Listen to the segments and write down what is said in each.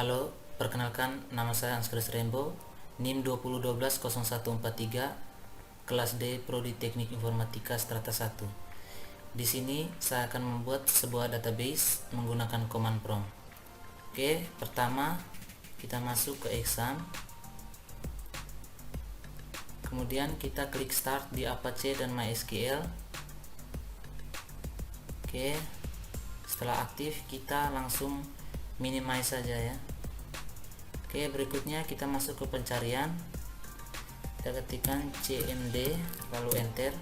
Halo, perkenalkan nama saya Anskris Rembo, NIM 20120143, kelas D Prodi Teknik Informatika Strata 1. Di sini saya akan membuat sebuah database menggunakan command prompt. Oke, pertama kita masuk ke exam. Kemudian kita klik start di Apache dan MySQL. Oke, setelah aktif kita langsung minimize saja ya. Oke, berikutnya kita masuk ke pencarian, kita ketikkan cmd lalu enter.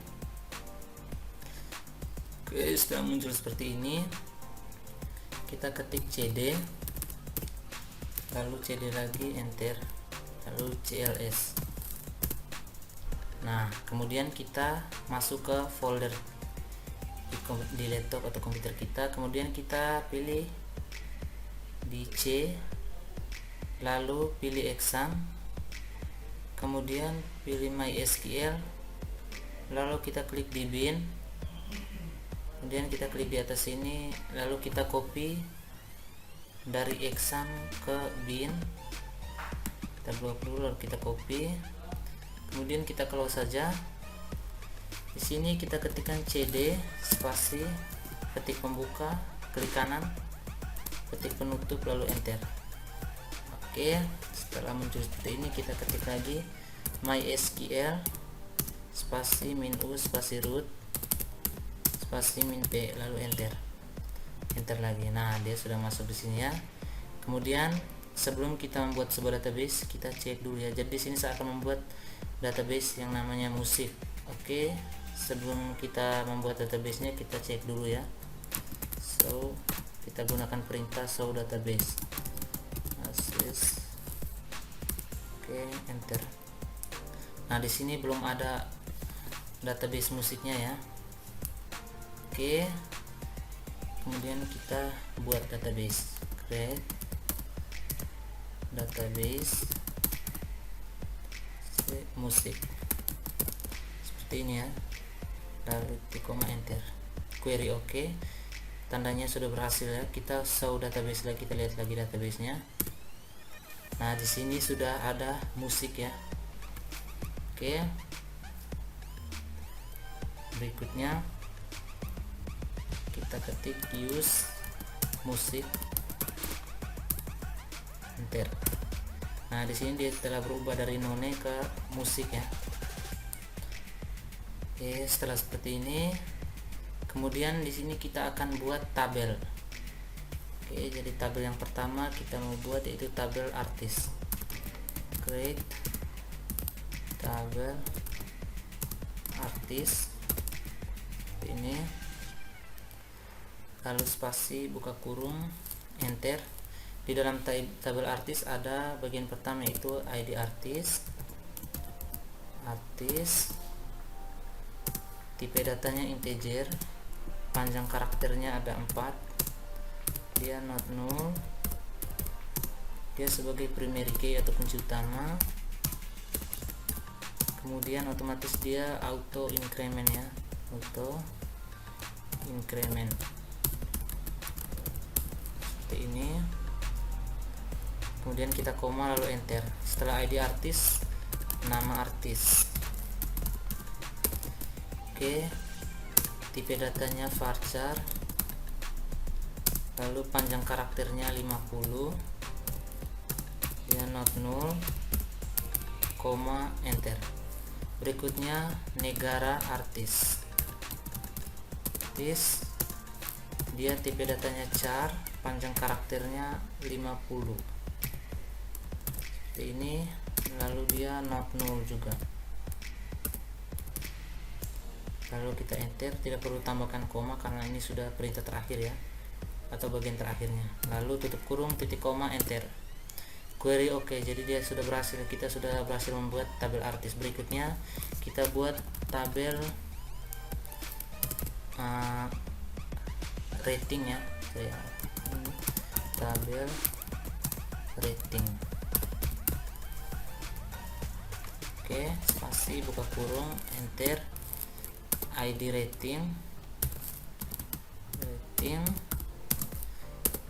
Oke, setelah muncul seperti ini kita ketik cd lalu cd lagi enter lalu cls. Nah, kemudian kita masuk ke folder di laptop atau komputer kita, kemudian kita pilih di C, lalu pilih exam, kemudian pilih MySQL, lalu kita klik di bin, kemudian kita klik di atas ini, lalu kita copy dari exam ke bin, kita blok dulu lalu kita copy, kemudian kita close saja. Di sini kita ketikkan cd spasi ketik pembuka, klik kanan, ketik penutup lalu enter. Oke, setelah muncul seperti ini kita ketik lagi MySQL spasi -u spasi root spasi -p lalu enter lagi. Nah, dia sudah masuk di sini ya. Kemudian sebelum kita membuat sebuah database, kita cek dulu ya. Jadi di sini saya akan membuat database yang namanya musik. Oke, sebelum kita membuat databasenya kita cek dulu ya. So kita gunakan perintah show database. Oke, enter. Nah, di sini belum ada database musiknya ya. Oke, kemudian kita buat database, create database musik seperti ini ya, lalu koma enter, query oke. Tandanya sudah berhasil ya. Kita show database lagi, kita lihat lagi databasenya. Nah, di sini sudah ada musik ya. Oke, berikutnya kita ketik use musik, enter. Nah, di sini dia telah berubah dari none ke musik ya. Oke, setelah seperti ini, kemudian di sini kita akan buat tabel. Oke, jadi tabel yang pertama kita mau buat yaitu tabel artis. Create tabel artis ini, lalu spasi buka kurung enter. Di dalam tabel artis ada bagian pertama yaitu ID artis, tipe datanya integer, panjang karakternya ada 4, dia not null, dia sebagai primary key atau kunci utama, kemudian otomatis dia auto increment ya, auto increment seperti ini. Kemudian kita koma lalu enter. Setelah ID artis, nama artis. Oke, tipe datanya varchar, lalu panjang karakternya 50, dia not null, koma enter. Berikutnya negara artis, dia tipe datanya char, panjang karakternya 50 seperti ini, lalu dia not null juga, lalu kita enter. Tidak perlu tambahkan koma karena ini sudah perintah terakhir ya, atau bagian terakhirnya, lalu tutup kurung titik koma enter, query oke. Jadi dia sudah berhasil, kita sudah berhasil membuat tabel artis. Berikutnya kita buat tabel rating ya, tabel rating. Oke, spasi buka kurung enter, ID rating,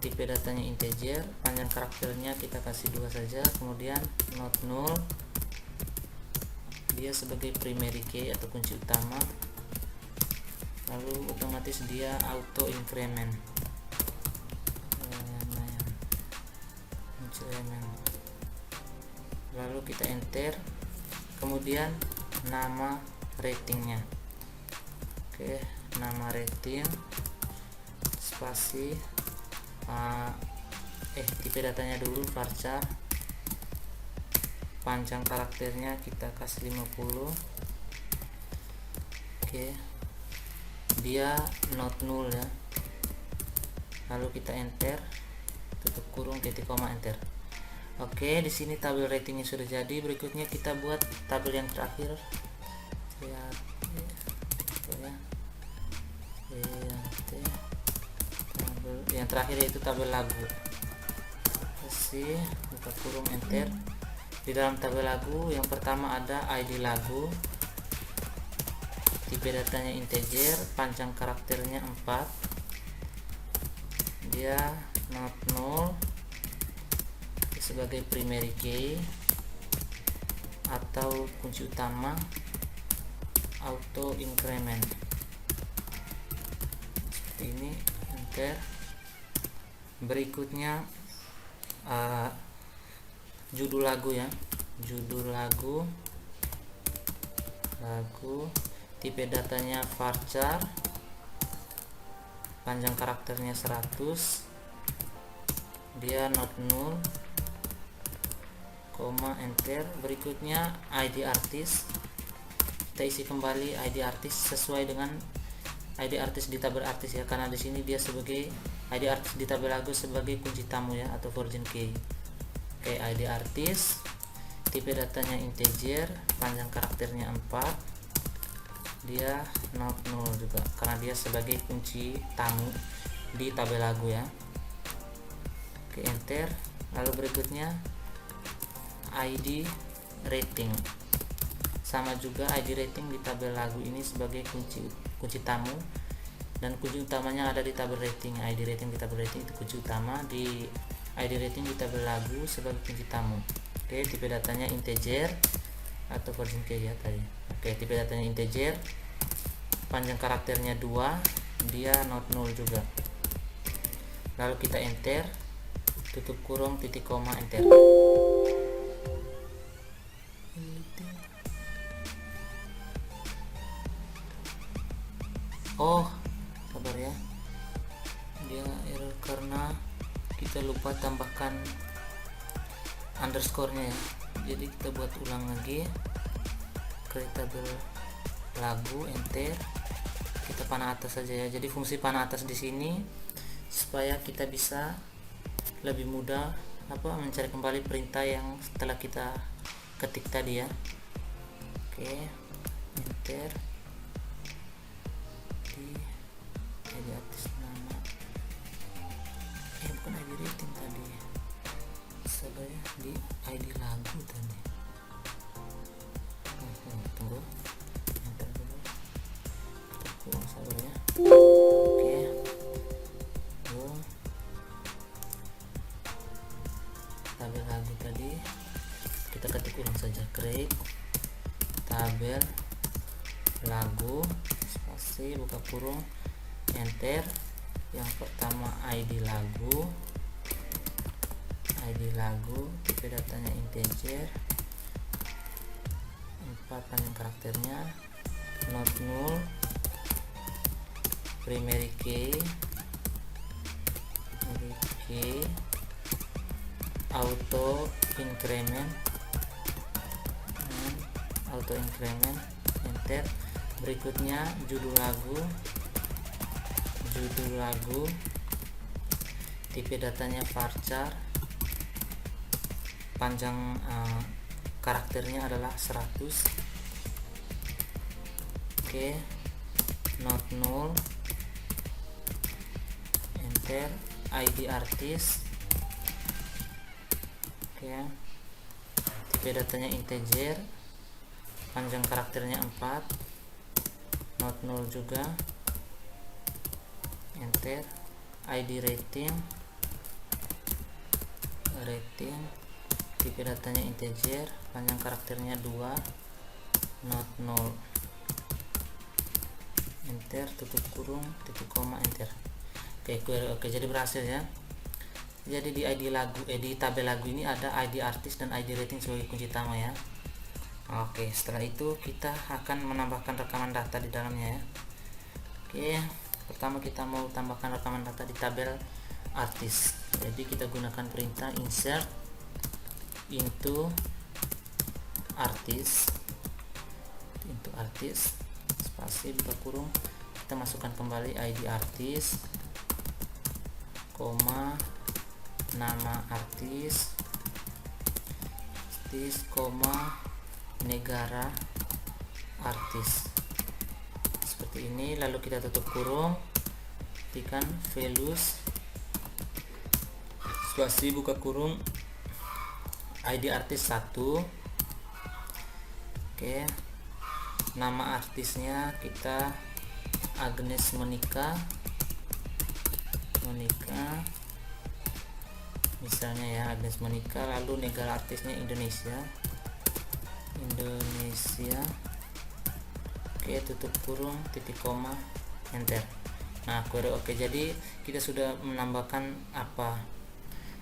tipe datanya integer, panjang karakternya kita kasih 2 saja, kemudian not null, dia sebagai primary key atau kunci utama, lalu otomatis dia auto increment, lalu kita enter, kemudian nama ratingnya. Oke, nama rating spasi tipe datanya dulu varchar, panjang karakternya kita kasih 50. Oke, dia not null ya, lalu kita enter, tutup kurung, titik koma, enter. Oke, di sini tabel ratingnya sudah jadi. Berikutnya kita buat tabel yang terakhir ya, yang terakhir yaitu tabel lagu. Kasih buka kurung, enter. Di dalam tabel lagu yang pertama ada ID lagu, tipe datanya integer, panjang karakternya 4, dia not null, sebagai primary key atau kunci utama, auto increment seperti ini, enter. Berikutnya judul lagu ya, judul lagu, tipe datanya varchar, panjang karakternya 100, dia not null, koma, enter. Berikutnya ID artis, kita isi kembali ID artis sesuai dengan ID artis di tabel artis ya, karena di sini dia sebagai ID artis di tabel lagu sebagai kunci tamu ya, atau virgin key. Oke, ID artis, tipe datanya integer, panjang karakternya 4, dia not null juga karena dia sebagai kunci tamu di tabel lagu ya. Oke, enter. Lalu berikutnya ID rating, sama juga ID rating di tabel lagu ini sebagai kunci tamu, dan kunci utamanya ada di tabel rating. ID rating di tabel rating itu kunci utama, di ID rating di tabel lagu sebagai kunci tamu. Oke, tipe datanya integer atau virgin key ya tadi. Oke, tipe datanya integer, panjang karakternya 2, dia not null juga. Lalu kita enter, tutup kurung, titik koma, enter. Oh, sabar ya, dia error karena kita lupa tambahkan underscore-nya ya. Jadi kita buat ulang lagi, create tabel lagu, enter. Kita panah atas saja ya. Jadi fungsi panah atas di sini supaya kita bisa lebih mudah mencari kembali perintah yang setelah kita ketik tadi ya. Oke, enter. Di ID artis nama, bukan ID rating tadi, saya di ID lagu tadi. Tunggu, enter dulu, kurang sabar ya. Oke, tabel lagu tadi kita ketik ulang saja, create tabel lagu, spasi, buka kurung, enter. Yang pertama ID lagu, tipe datanya integer, 4, panjang karakternya not null, primary key, auto increment, enter. Berikutnya judul lagu, tipe datanya varchar, panjang karakternya adalah 100. Oke, not null, enter. ID artis, oke, tipe datanya integer, panjang karakternya 4, not null juga, enter. ID rating, rating, tipe datanya integer, panjang karakternya 2, not 0, enter, tutup kurung, titik koma, enter. Oke, jadi berhasil ya. Jadi di ID lagu, di tabel lagu ini ada ID artis dan ID rating sebagai kunci utama ya. Oke, setelah itu kita akan menambahkan rekaman data di dalamnya ya. Oke, pertama kita mau tambahkan rekaman data di tabel artis. Jadi kita gunakan perintah insert into artis, spasi buka kurung, kita masukkan kembali ID artis, koma, nama artis, koma, negara artis, seperti ini. Lalu kita tutup kurung, ketikkan values, spasi buka kurung, ID artis 1. Oke, nama artisnya kita Agnes Monica misalnya ya, Agnes Monica. Lalu negara artisnya Indonesia. Oke, tutup kurung, titik koma, enter. Nah, query oke. Jadi kita sudah menambahkan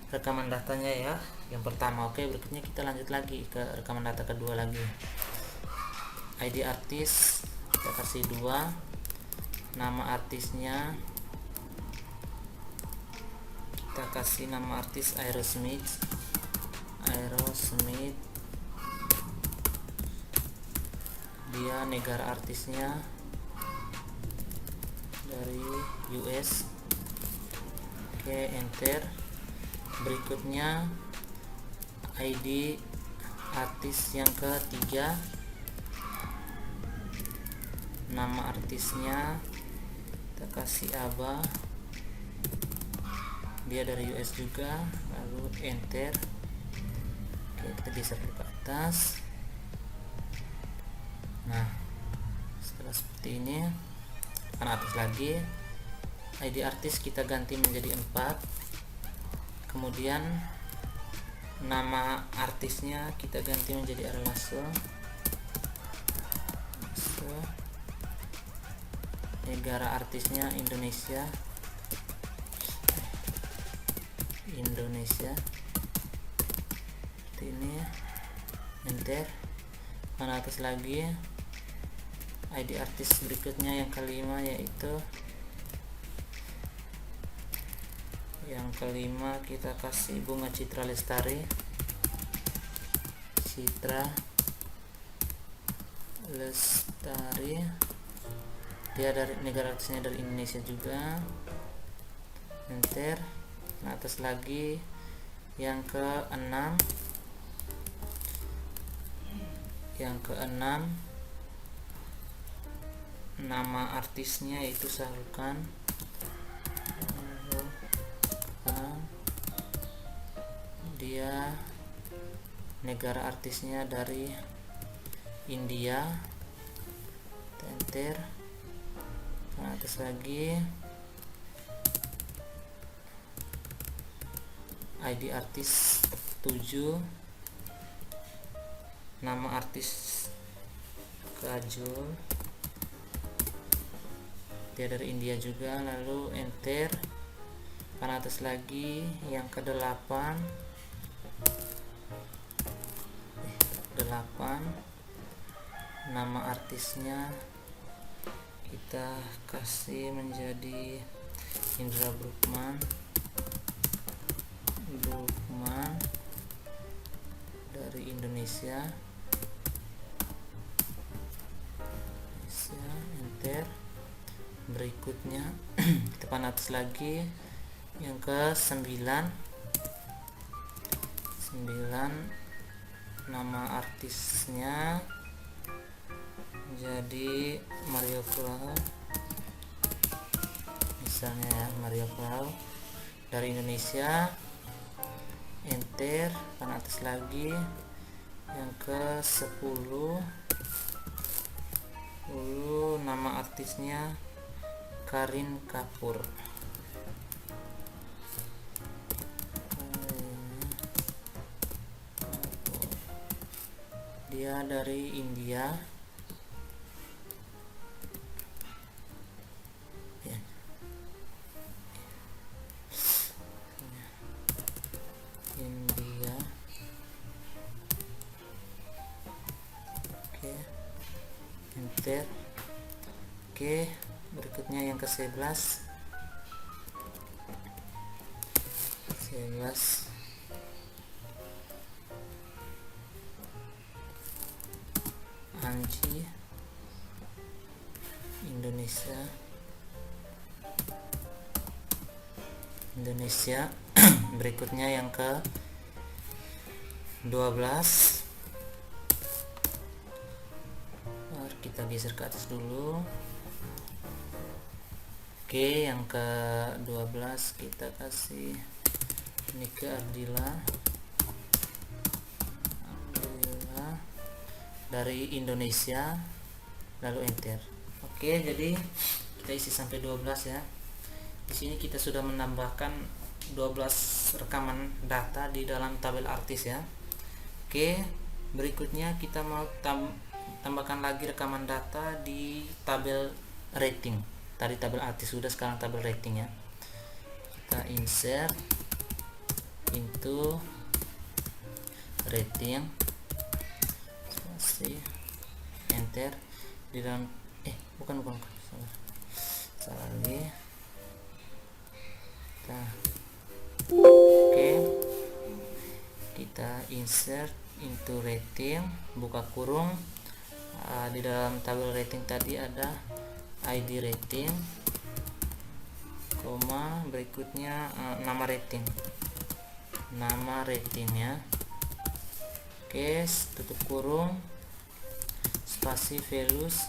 rekaman datanya ya, yang pertama. Oke, berikutnya kita lanjut lagi ke rekaman data kedua lagi. ID artis kita kasih 2, nama artisnya kita kasih nama artis Aerosmith, dia negara artisnya dari US. Oke, enter. Berikutnya ID artis yang ketiga, nama artisnya kita kasih Aba, dia dari US juga. Lalu enter. Oke, kita geser ke atas. Nah, setelah seperti ini, ke atas lagi, ID artis kita ganti menjadi 4. Kemudian nama artisnya kita ganti menjadi Arlaso, negara artisnya Indonesia, seperti ini, enter. Ke atas lagi, ID artis berikutnya yang kelima, yaitu yang kelima kita kasih Bunga Citra Lestari, dia dari negara artisnya dari Indonesia juga, enter. Nah, atas lagi yang keenam, nama artisnya yaitu Sarukan, dia negara artisnya dari India, enter. Nah, atas lagi ID artis 7, nama artis Kajol, dia dari India juga. Lalu enter. Kan atas lagi yang ke-8, nama artisnya kita kasih menjadi Indra Bruggman dari Indonesia, enter. Berikutnya kita pan atas lagi yang ke-9, nama artisnya jadi Mario Clau, misalnya ya, Mario Clau dari Indonesia, enter. Kan atas lagi yang ke-10, nama artisnya Karin Kapoor. dia dari India ya. India. Oke, enter. Oke, berikutnya yang ke 11 Anji Indonesia. Berikutnya yang ke 12, kita geser ke atas dulu. Oke, yang ke 12 kita kasih ini ke Ardila dari Indonesia, lalu enter. Oke, jadi kita isi sampai 12 ya. Di sini kita sudah menambahkan 12 rekaman data di dalam tabel artis ya. Oke, berikutnya kita mau tambahkan lagi rekaman data di tabel rating. Tadi tabel artis sudah, sekarang tabel rating ya. Kita insert into rating, enter. Di dalam bukan salah lagi. Oke, kita insert into rating, buka kurung. Di dalam tabel rating tadi ada ID rating, koma, berikutnya nama ratingnya. Oke, tutup kurung, spasi values,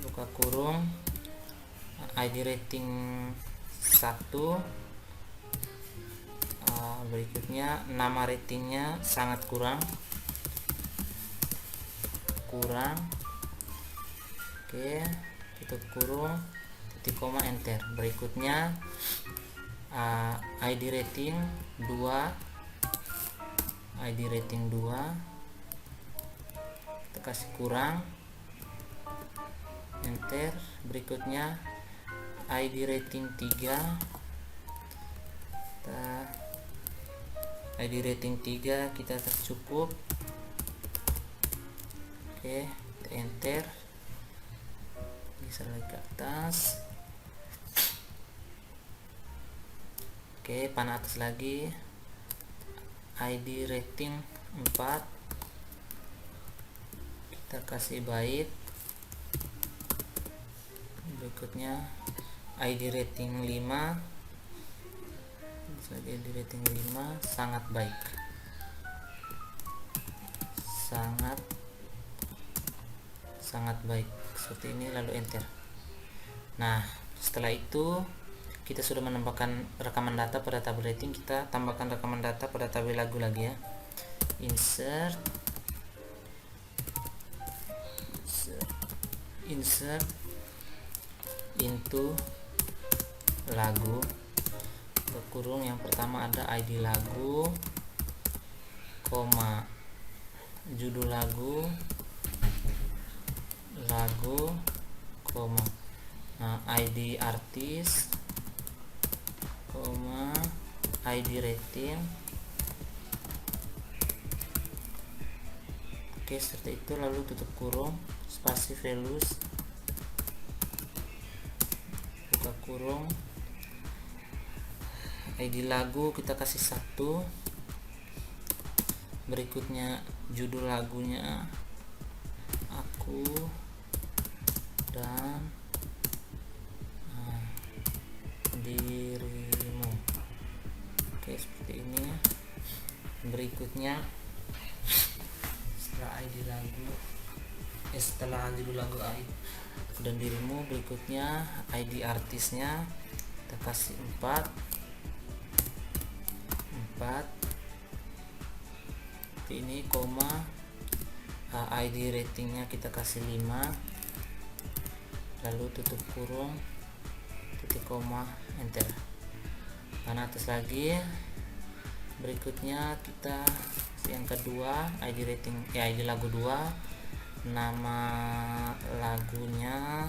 buka kurung, ID rating 1, berikutnya nama ratingnya sangat kurang. Oke, tutup kurung, titik koma, enter. Berikutnya ID rating 2, kita kasih kurang, enter. Berikutnya ID rating 3, kita kasih cukup. Oke, enter. Bisa lagi ke atas. Oke, panah atas lagi, ID rating 4, kita kasih byte. Berikutnya ID rating 5, ID rating 5, sangat baik, sangat baik, seperti ini, lalu enter. Nah, setelah itu kita sudah menambahkan rekaman data pada tabel rating. Kita tambahkan rekaman data pada tabel lagu lagi ya. Insert into lagu, kurung, yang pertama ada ID lagu, koma, judul lagu, koma, ID artis, koma, ID rating. Oke, seperti itu, lalu tutup kurung, spasi values, buka kurung, ID lagu kita kasih 1, berikutnya judul lagunya Aku dan Dirimu. Oke, seperti ini. Berikutnya setelah judul lagu Aku dan Dirimu, berikutnya ID artisnya kita kasih 4, ini, koma, ID ratingnya kita kasih 5, lalu tutup kurung, titik koma, enter. Panah atas lagi. Berikutnya kita yang kedua ID rating ID lagu 2, nama lagunya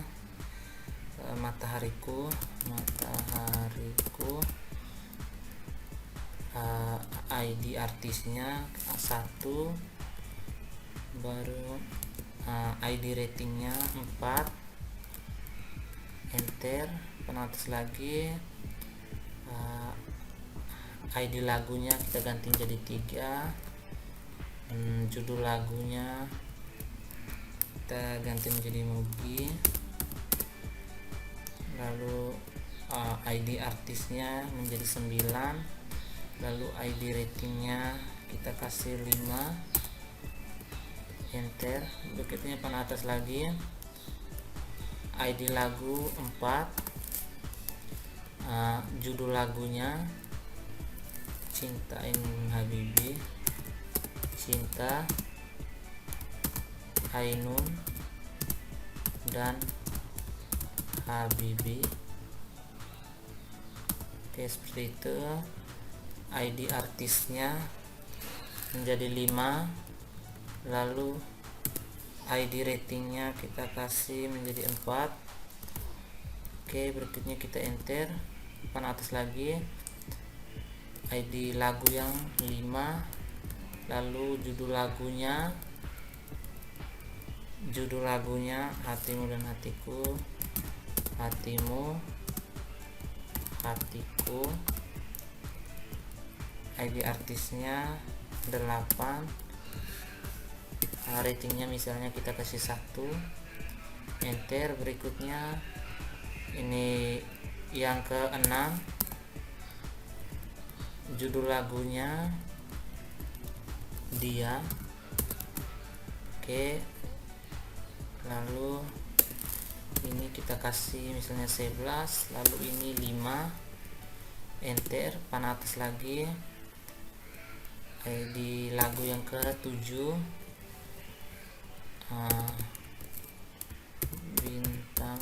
matahariku, ID artisnya 1, baru ID ratingnya 4, enter. Penatas lagi, ID lagunya kita ganti jadi 3, judul lagunya kita ganti menjadi Mugi, lalu ID artisnya menjadi 9, lalu ID ratingnya kita kasih 5, enter. Berikutnya penatas lagi, ID lagu 4, judul lagunya Cintain Habibi, Cinta, Ainun dan Habibi. Oke, seperti itu. ID artisnya menjadi 5, lalu ID ratingnya kita kasih menjadi 4. Oke, berikutnya kita enter. Papan atas lagi, ID lagu yang 5, lalu judul lagunya Hatimu dan Hatiku, Hatimu, Hatiku. ID artisnya 8, ratingnya misalnya kita kasih 1, enter. Berikutnya ini yang ke-6, judul lagunya Dia. Oke, lalu ini kita kasih misalnya 11, lalu ini 5, enter. Pan atas lagi, di lagu yang ke-7, Bintang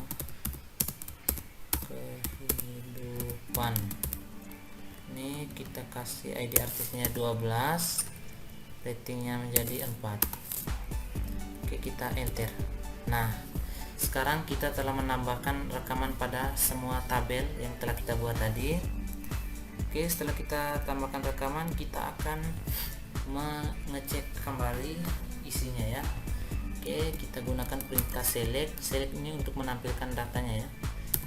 Kehidupan. Ini kita kasih ID artisnya 12, ratingnya menjadi 4. Oke, kita enter. Nah, sekarang kita telah menambahkan rekaman pada semua tabel yang telah kita buat tadi. Oke, setelah kita tambahkan rekaman, kita akan mengecek kembali isinya ya. Oke, kita gunakan perintah select. Select ini untuk menampilkan datanya ya.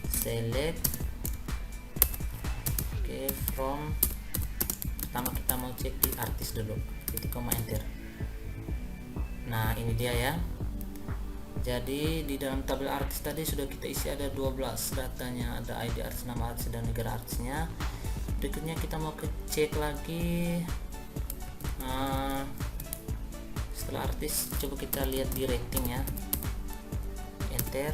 Select. Oke, from. Pertama kita mau cek di artis dulu. Titik koma enter. Nah, ini dia ya. Jadi di dalam tabel artis tadi sudah kita isi ada 12 datanya, ada ID artis, nama artis dan negara artisnya. Berikutnya kita mau cek lagi setelah artis, coba kita lihat di rating ya, enter.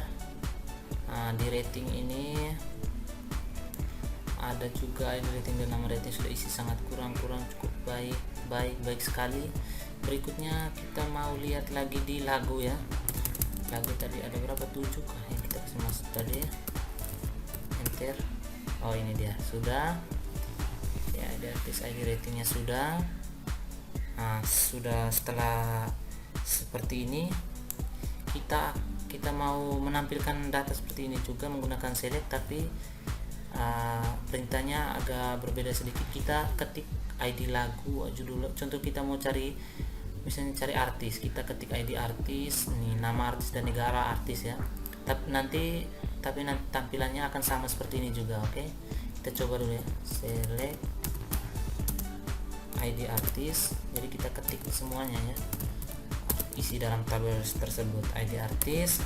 Di rating ini ada juga ID rating dan nama rating sudah isi sangat kurang cukup baik sekali. Berikutnya kita mau lihat lagi di lagu ya. Lagu tadi ada berapa, 7 kah yang kita kasih masuk tadi ya, enter. Oh, ini dia sudah ya, ada artis ID ratingnya sudah. Sudah. Setelah seperti ini kita mau menampilkan data seperti ini juga menggunakan select, tapi perintahnya agak berbeda sedikit. Kita ketik ID lagu, judul. Contoh kita mau cari, misalnya cari artis, kita ketik ID artis, nih nama artis dan negara artis ya. Tapi nanti tampilannya akan sama seperti ini juga. Oke, kita coba dulu ya, select ID artis. Jadi kita ketik semuanya ya, isi dalam tabel tersebut. ID artis,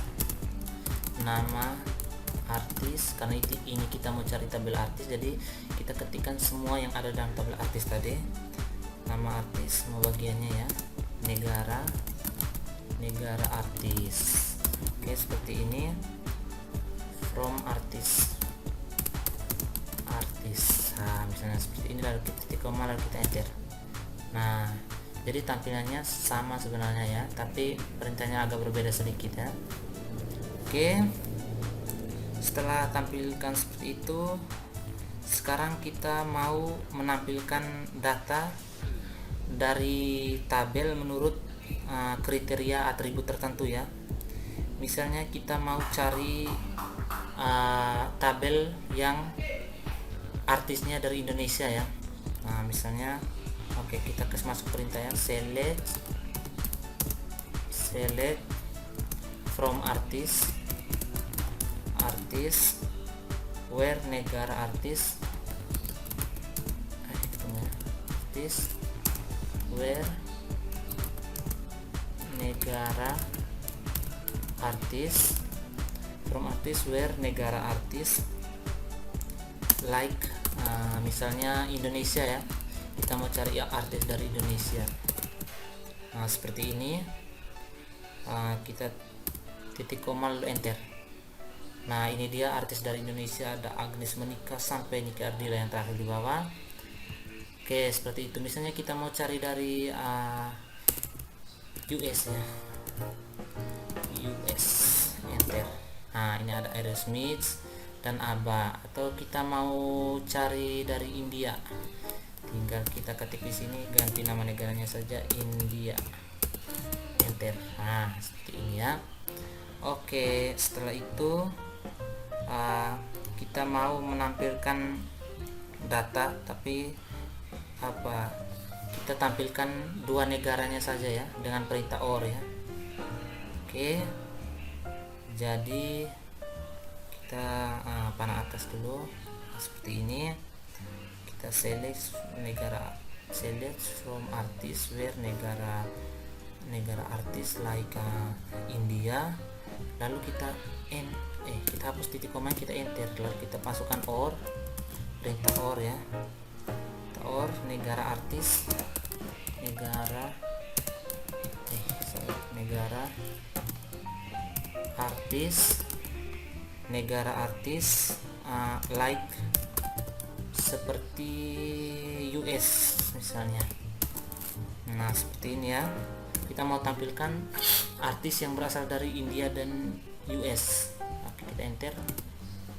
nama artis, karena ini kita mau cari tabel artis, jadi kita ketikkan semua yang ada dalam tabel artis tadi. Nama artis, mau bagiannya ya, negara artis. Oke, seperti ini. From artis. Nah, misalnya seperti ini, lalu kita titik koma, lalu kita enter. Nah, jadi tampilannya sama sebenarnya ya, tapi perintahnya agak berbeda sedikit ya. Oke, setelah tampilkan seperti itu, sekarang kita mau menampilkan data dari tabel menurut kriteria atribut tertentu ya. Misalnya kita mau cari tabel yang artisnya dari Indonesia ya. Nah misalnya oke, kita masuk perintah ya, select from artist where negara artis where negara artis from artis where negara artis like misalnya Indonesia ya, kita mau cari ya artis dari Indonesia. Nah seperti ini, kita titik koma lalu enter. Nah ini dia artis dari Indonesia, ada Agnes Monica sampai Nike Ardila yang terakhir di bawah. Oke seperti itu. Misalnya kita mau cari dari US ya, US, enter. Nah ini ada Aerosmith dan ABBA. Atau kita mau cari dari India, tinggal kita ketik di sini, ganti nama negaranya saja, India, enter. Nah seperti ini ya. Oke setelah itu kita mau menampilkan data, tapi kita tampilkan dua negaranya saja ya dengan perintah OR ya. Oke, jadi kita panah atas dulu seperti ini. Kita select from artist where negara artis like India, lalu kita kita hapus titik koma, kita enter, lalu kita masukkan OR, perintah OR ya, OR negara artis, negara artis like seperti US misalnya. Nah seperti ini ya, kita mau tampilkan artis yang berasal dari India dan US. Oke, kita enter.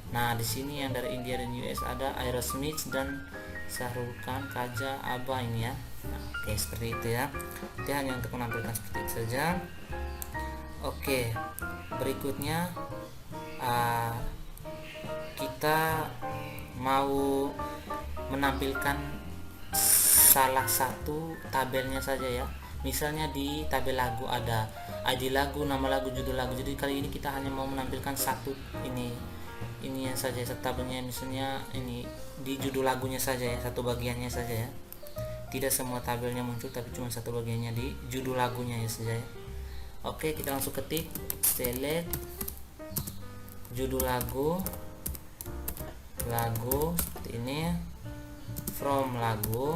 Nah di sini yang dari India dan US ada Aerosmith dan Shah Rukh Khan, Kaja, ABBA ini ya. Nah, oke seperti itu ya. Itu hanya untuk menampilkan seperti itu saja. Oke, berikutnya kita mau menampilkan salah satu tabelnya saja ya. Misalnya di tabel lagu ada ID lagu, nama lagu, judul lagu. Jadi kali ini kita hanya mau menampilkan satu ini yang saja, tabelnya. Misalnya ini di judul lagunya saja ya, satu bagiannya saja ya, tidak semua tabelnya muncul tapi cuma satu bagiannya di judul lagunya ya saja ya. Oke, kita langsung ketik select judul lagu seperti ini, from lagu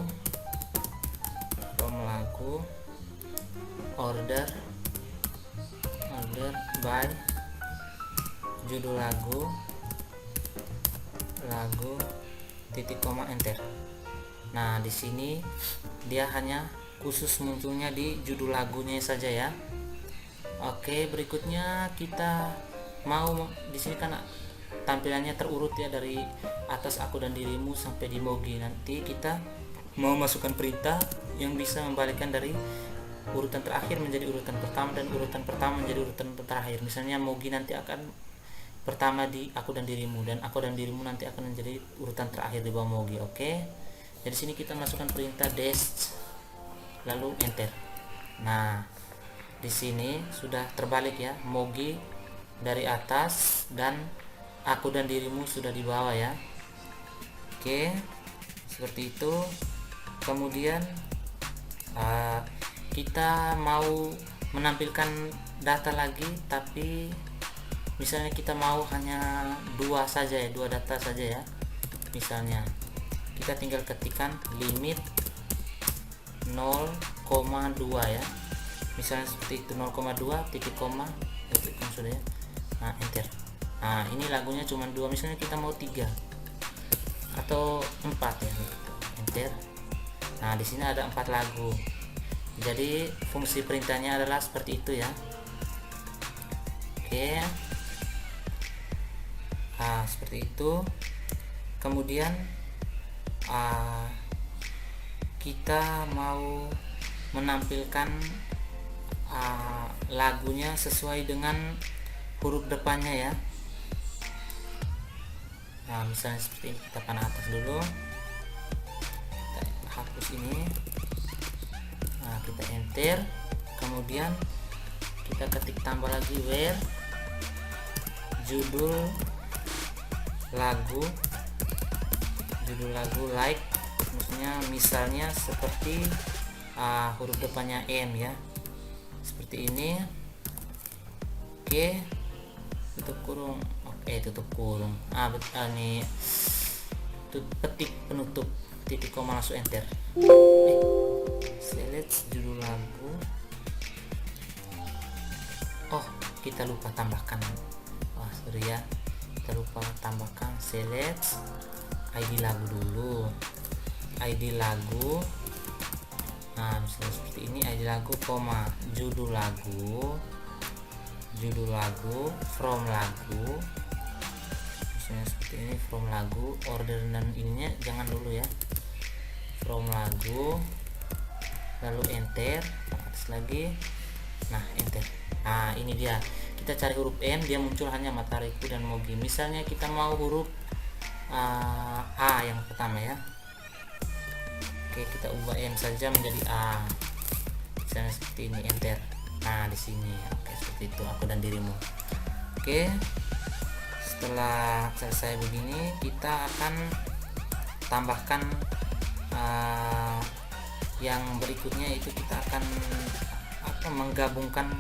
order by judul lagu titik koma enter. Nah di sini dia hanya khusus munculnya di judul lagunya saja ya. Oke, berikutnya kita mau di sini kan tampilannya terurut ya dari atas Aku dan Dirimu sampai di Mogi. Nanti kita mau masukkan perintah yang bisa membalikkan dari urutan terakhir menjadi urutan pertama dan urutan pertama menjadi urutan terakhir. Misalnya Mogi nanti akan pertama di Aku dan Dirimu, dan Aku dan Dirimu nanti akan menjadi urutan terakhir di bawah Mogi. Oke, jadi sini kita masukkan perintah dash lalu enter. Nah di sini sudah terbalik ya, Mogi dari atas dan Aku dan Dirimu sudah di bawah ya. Oke seperti itu. Kemudian kita mau menampilkan data lagi, tapi misalnya kita mau hanya dua saja ya, dua data saja ya. Misalnya kita tinggal ketikkan limit 0,2 ya, misalnya seperti itu, 0,2 titik koma sudah ya. Nah enter. Nah ini lagunya cuma dua, misalnya kita mau 3 atau 4 ya gitu. Enter. Nah di sini ada 4 lagu. Jadi fungsi perintahnya adalah seperti itu ya. Oke. Seperti itu. Kemudian kita mau menampilkan lagunya sesuai dengan huruf depannya ya. Nah misalnya seperti ini, kita panah atas dulu, kita hapus ini, nah kita enter, kemudian kita ketik tambah lagi where judul lagu like, maksudnya misalnya seperti huruf depannya M ya, seperti ini. Oke, tutup kurung, tutup kurung, ini petik penutup, titik koma, langsung enter. Select judul lagu. Oh, kita lupa tambahkan, sorry ya, kita lupa tambahkan select ID lagu dulu, ID lagu. Nah misalnya seperti ini, ID lagu, koma, judul lagu, from lagu, misalnya seperti ini, from lagu, order dan ininya jangan dulu ya, from lagu, lalu enter, atas lagi, nah enter. Nah ini dia, kita cari huruf M, dia muncul hanya Matahariku dan Mogi. Misalnya kita mau huruf A yang pertama ya. Oke, kita ubah M saja menjadi A, misalnya seperti ini, enter. Nah di sini, oke, seperti itu, Aku dan Dirimu. Oke, setelah selesai begini, kita akan tambahkan yang berikutnya, itu kita akan menggabungkan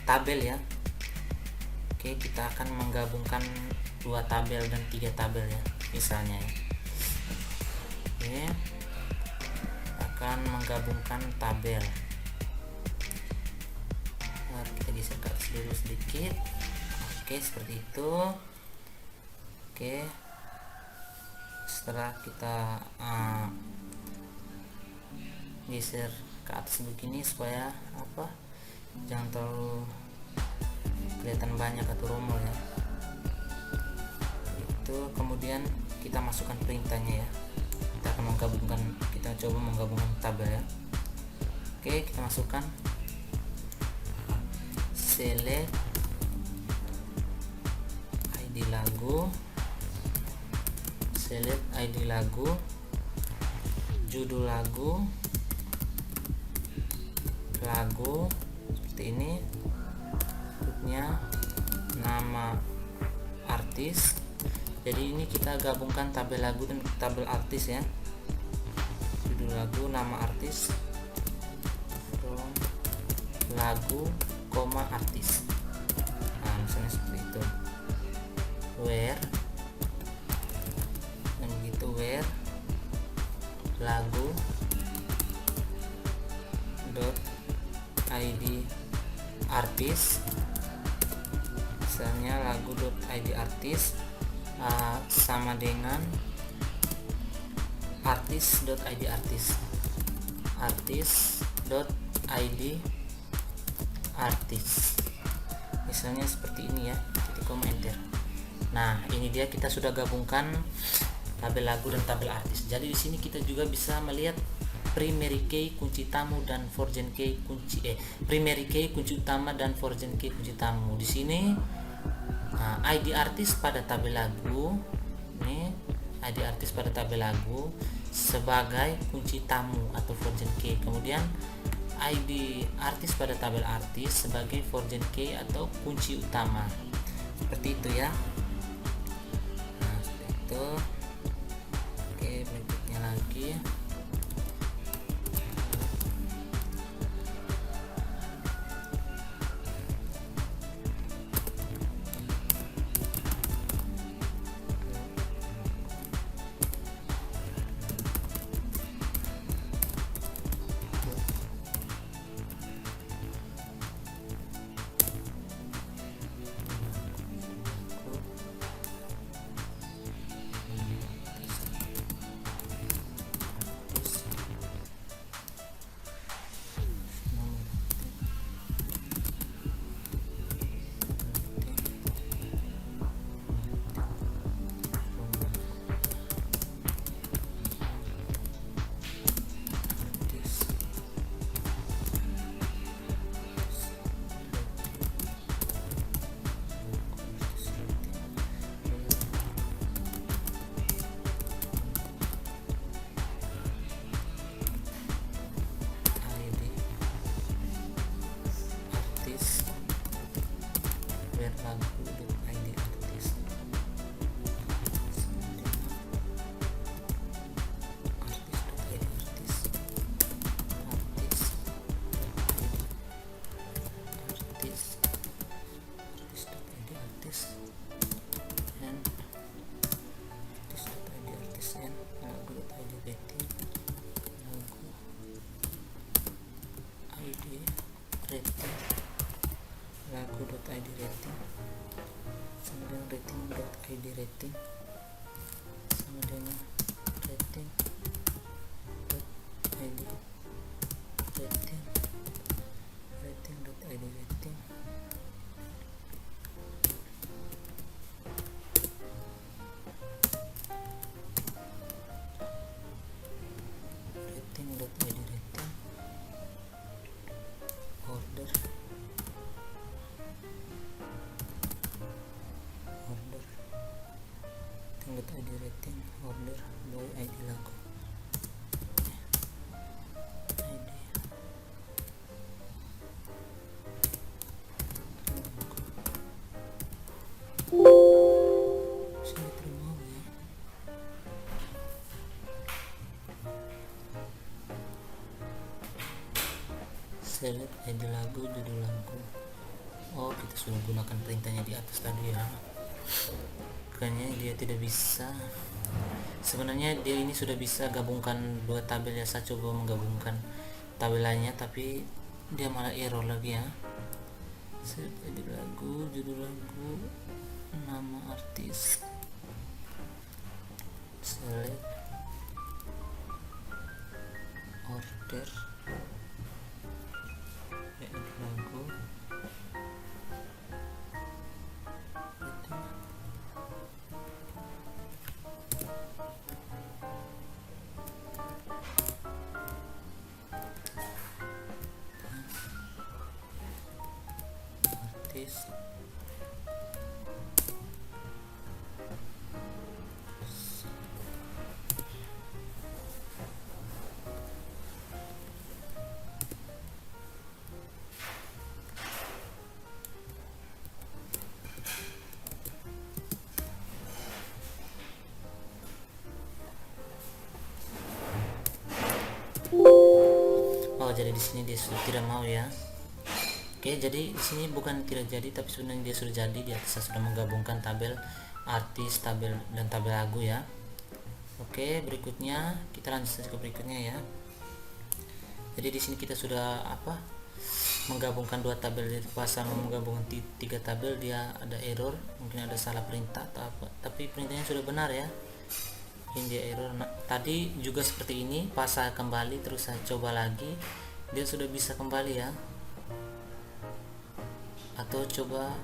tabel ya. Oke, kita akan menggabungkan 2 tabel dan 3 tabel ya, misalnya ya. Oke, akan menggabungkan tabel. Mari kita geser ke atas dulu sedikit. Oke, seperti itu. Oke, setelah kita geser ke atas begini supaya jangan terlalu kelihatan banyak atau rombol ya. Itu kemudian kita masukkan perintahnya ya. Kita akan menggabungkan, kita coba menggabungkan tabel ya. Oke, kita masukkan select ID lagu, select ID lagu, judul lagu, seperti ini, berikutnya nama artis. Jadi ini kita gabungkan tabel lagu dan tabel artis ya. Judul lagu, nama artis, from lagu, koma, artis. Nah misalnya seperti itu, where, dan begitu, where lagu dot id artis, misalnya lagu dot id artis sama dengan artis.id artis, misalnya seperti ini ya, titik koma, enter. Nah ini dia, kita sudah gabungkan tabel lagu dan tabel artis. Jadi di sini kita juga bisa melihat primary key kunci tamu dan foreign key primary key kunci utama dan foreign key kunci tamu. Di sini ID artis pada tabel lagu, ini ID artis pada tabel lagu sebagai kunci tamu atau foreign key. Kemudian ID artis pada tabel artis sebagai foreign key atau kunci utama. Seperti itu ya. Nah, seperti itu. Oke, berikutnya lagi. rating sama dengan rating dot id rating rating dot id rating rating dot id rating order dot id rating order boy id lagu id sini terima ya. Select id lagu, judul lagu. Oh, kita sudah gunakan perintahnya di atas tadi ya. Makanya dia tidak bisa, sebenarnya dia ini sudah bisa gabungkan dua tabel ya. Saya coba menggabungkan tabel lainnya tapi dia malah error lagi ya. Select id lagu, judul lagu, nama artis, select order id lagu artis jadi di sini dia sudah tidak mau ya. Oke, jadi di sini bukan tidak jadi tapi sebenarnya dia sudah jadi. Dia sudah menggabungkan tabel artis, tabel dan tabel lagu ya. Oke, berikutnya kita lanjut saja ke berikutnya ya. Jadi di sini kita sudah menggabungkan dua tabel. Jadi pas sama menggabungkan tiga tabel dia ada error, mungkin ada salah perintah atau apa. Tapi perintahnya sudah benar ya. Ini dia error. Nah, tadi juga seperti ini, pas saya kembali terus saya coba lagi, dia sudah bisa kembali ya. Atau coba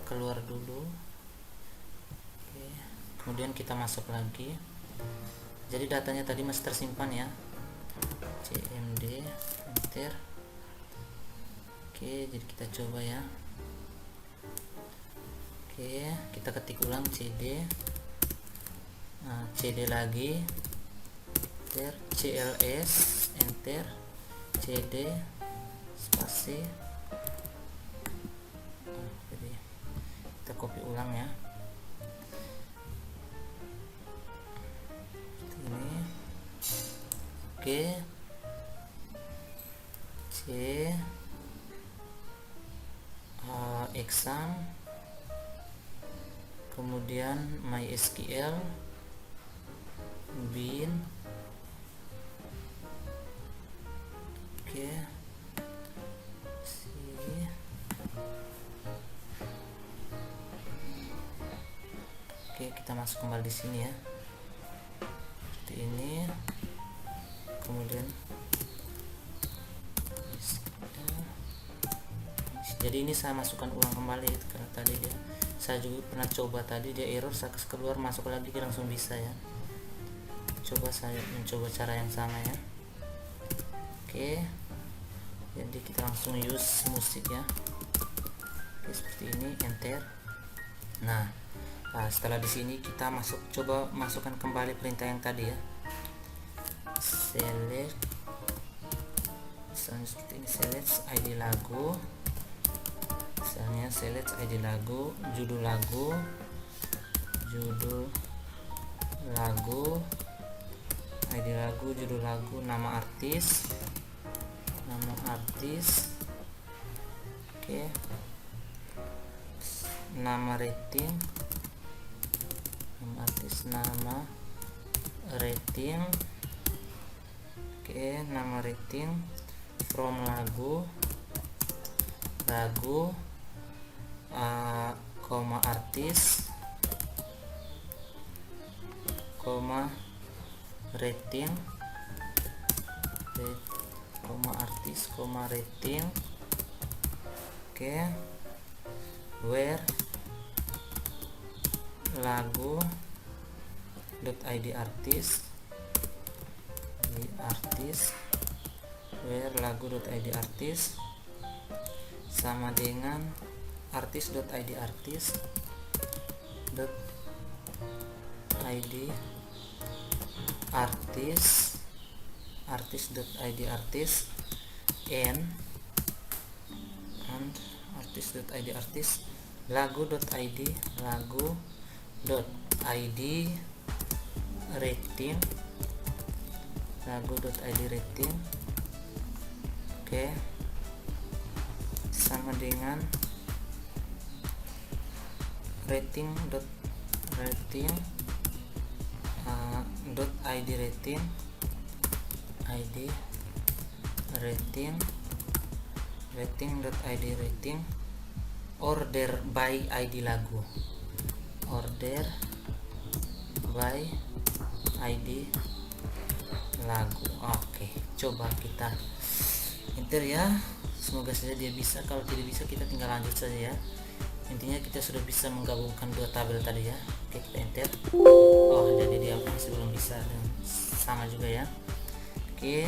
keluar dulu. Oke. Kemudian kita masuk lagi. Jadi datanya tadi masih tersimpan ya. cmd enter. Oke, jadi kita coba ya. Oke, kita ketik ulang cd. Nah, cd lagi, enter, cls, enter, cd, spasi. Jadi kita copy ulang ya. Ini, oke, c, exam, kemudian mysql, bin, oke, oke, kita masuk kembali di sini ya, seperti ini. Kemudian jadi ini saya masukkan ulang kembali karena tadi saya juga pernah coba tadi dia error, saya keluar masuk lagi langsung bisa ya. Coba saya mencoba cara yang sama ya. Oke, jadi kita langsung use musik ya. Oke, seperti ini, enter. Nah, setelah di sini kita coba masukkan kembali perintah yang tadi ya. Select, misalnya seperti ini, select id lagu, misalnya select id lagu, judul lagu, id lagu, judul lagu, nama artis, oke, nama rating, nama artis, nama rating, oke, nama rating, from lagu, koma artis, koma rating, koma artis, koma rating. Oke, where lagu .id artis, di artis, where lagu.id artis sama dengan artis.id artis .id artis, artis.id artis and artis.id artis lagu.id, lagu.id rating, lagu.id rating. Oke, sama dengan rating .id rating, id rating, rating.id rating, order by id lagu, order by id lagu. Oke, coba kita enter ya, semoga saja dia bisa. Kalau tidak bisa kita tinggal lanjut saja ya. Intinya kita sudah bisa menggabungkan dua tabel tadi ya. Oke, kita enter. Oh, jadi dia masih belum bisa, dan sama juga ya. Oke,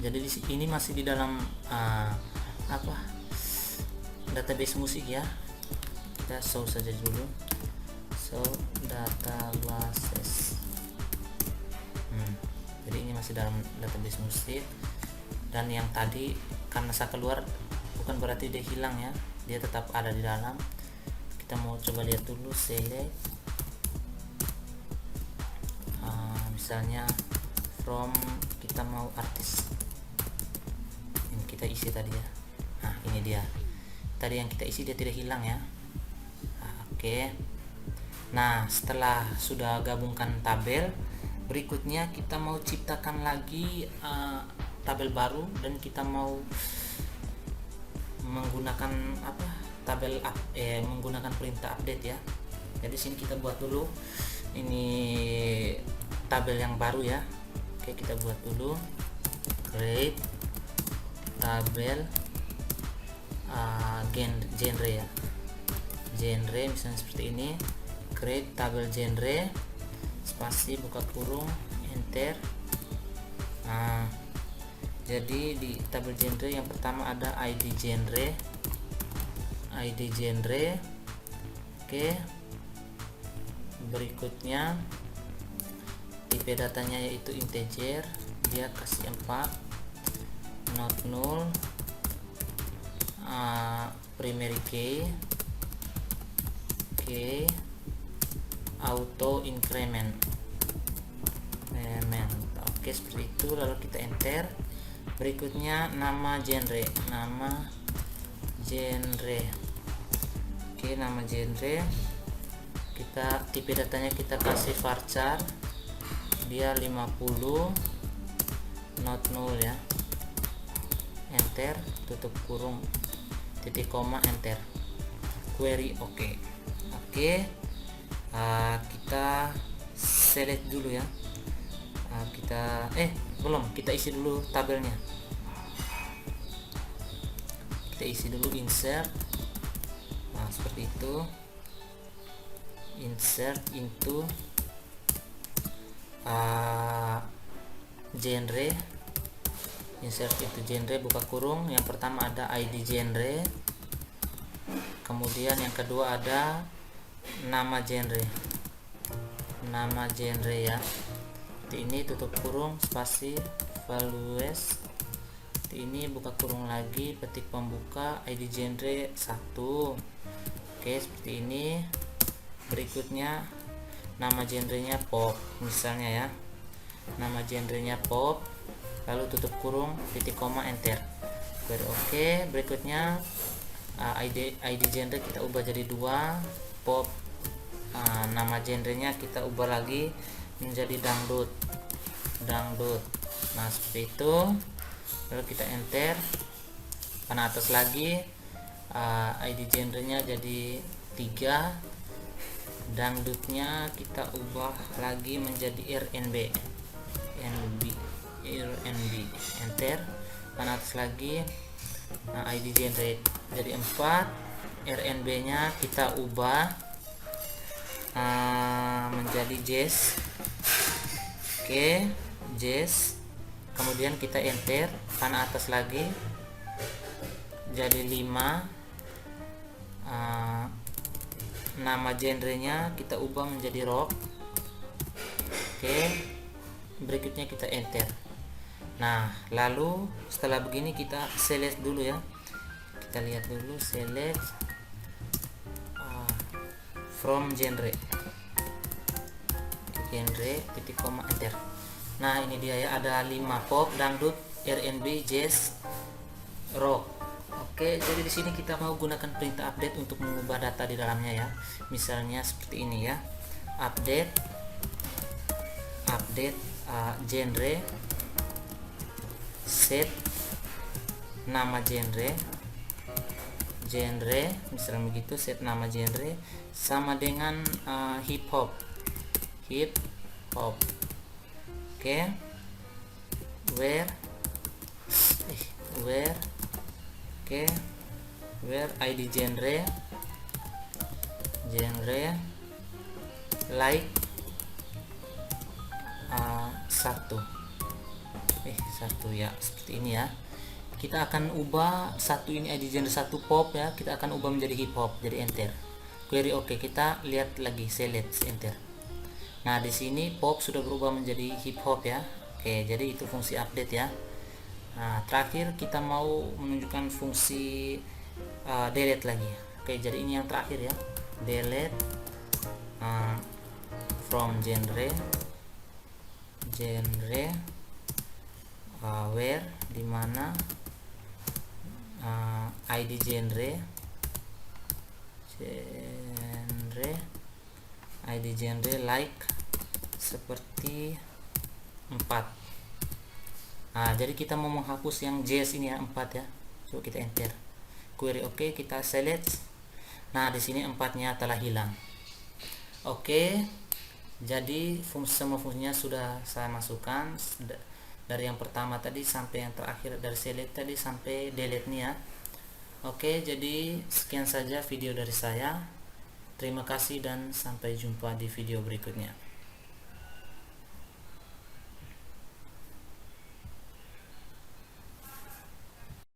jadi ini masih di dalam database musik ya. Kita show saja dulu, show databases. Jadi ini masih dalam database musik, dan yang tadi karena saya keluar bukan berarti dia hilang ya, dia tetap ada di dalam. Kita mau coba lihat dulu, select misalnya from, kita mau artis, ini kita isi tadi ya. Nah, ini dia tadi yang kita isi, dia tidak hilang ya. Oke, nah setelah sudah gabungkan tabel, berikutnya kita mau ciptakan lagi tabel baru, dan kita mau menggunakan menggunakan perintah update ya. Jadi sini kita buat dulu ini tabel yang baru ya. Oke, kita buat dulu create tabel genre ya, genre misalnya seperti ini, create tabel genre, spasi buka kurung, enter. Nah, jadi di tabel genre yang pertama ada id genre, oke. Berikutnya tipe datanya yaitu integer, dia kasih 4, not null, primary key, auto increment. Oke, seperti itu. Lalu kita enter. Berikutnya nama genre, oke, nama genre, kita tipe datanya kita kasih varchar, dia 50, not null ya, enter, tutup kurung, titik koma, enter, query. Oke, kita select dulu ya. Kita isi dulu tabelnya. Kita isi dulu insert. Nah, seperti itu. Insert into genre. Insert into genre, buka kurung. Yang pertama ada id genre. Kemudian yang kedua ada nama genre. Nama genre ya. Ini tutup kurung, spasi, values. Ini buka kurung lagi, petik pembuka, id genre 1. Oke, seperti ini. Berikutnya nama genrenya pop misalnya ya, nama genrenya pop, lalu tutup kurung, titik koma, enter. Oke, berikutnya id genre kita ubah jadi 2, pop. Nama genrenya kita ubah lagi menjadi dangdut. Nah, seperti itu. Lalu kita enter, panah atas lagi, id genrenya jadi 3, dangdutnya kita ubah lagi menjadi RNB, enter, pan atas lagi. Nah, ID genre jadi 4, RNB nya kita ubah menjadi jazz. Oke, jazz, kemudian kita enter, pan atas lagi jadi 5. Nama genrenya kita ubah menjadi rock. Oke, berikutnya kita enter. Nah, lalu setelah begini kita select dulu ya, kita lihat dulu, select from genre, titik koma, enter. Nah, ini dia ya, ada 5: pop, dangdut, R&B, jazz, rock. Oke, jadi di sini kita mau gunakan perintah update untuk mengubah data di dalamnya ya. Misalnya seperti ini ya, update genre, set nama genre, misalnya begitu, set nama genre sama dengan hip hop. Oke, where ID genre like 1 ya, seperti ini ya. Kita akan ubah 1 ini ID genre 1 pop ya, kita akan ubah menjadi hip hop, jadi enter. Query oke, kita lihat lagi, select, enter. Nah, di sini pop sudah berubah menjadi hip hop ya. Oke, jadi itu fungsi update ya. Nah, terakhir kita mau menunjukkan fungsi delete lagi. Oke, jadi ini yang terakhir ya, delete from genre where, dimana ID genre like seperti 4. Nah, jadi kita mau menghapus yang jazz ini ya, 4 ya. Coba kita enter, query oke, kita select. Nah, di sini 4-nya telah hilang. Oke, jadi semua fungsinya sudah saya masukkan, dari yang pertama tadi sampai yang terakhir, dari select tadi sampai delete nih ya. Oke, jadi sekian saja video dari saya. Terima kasih dan sampai jumpa di video berikutnya.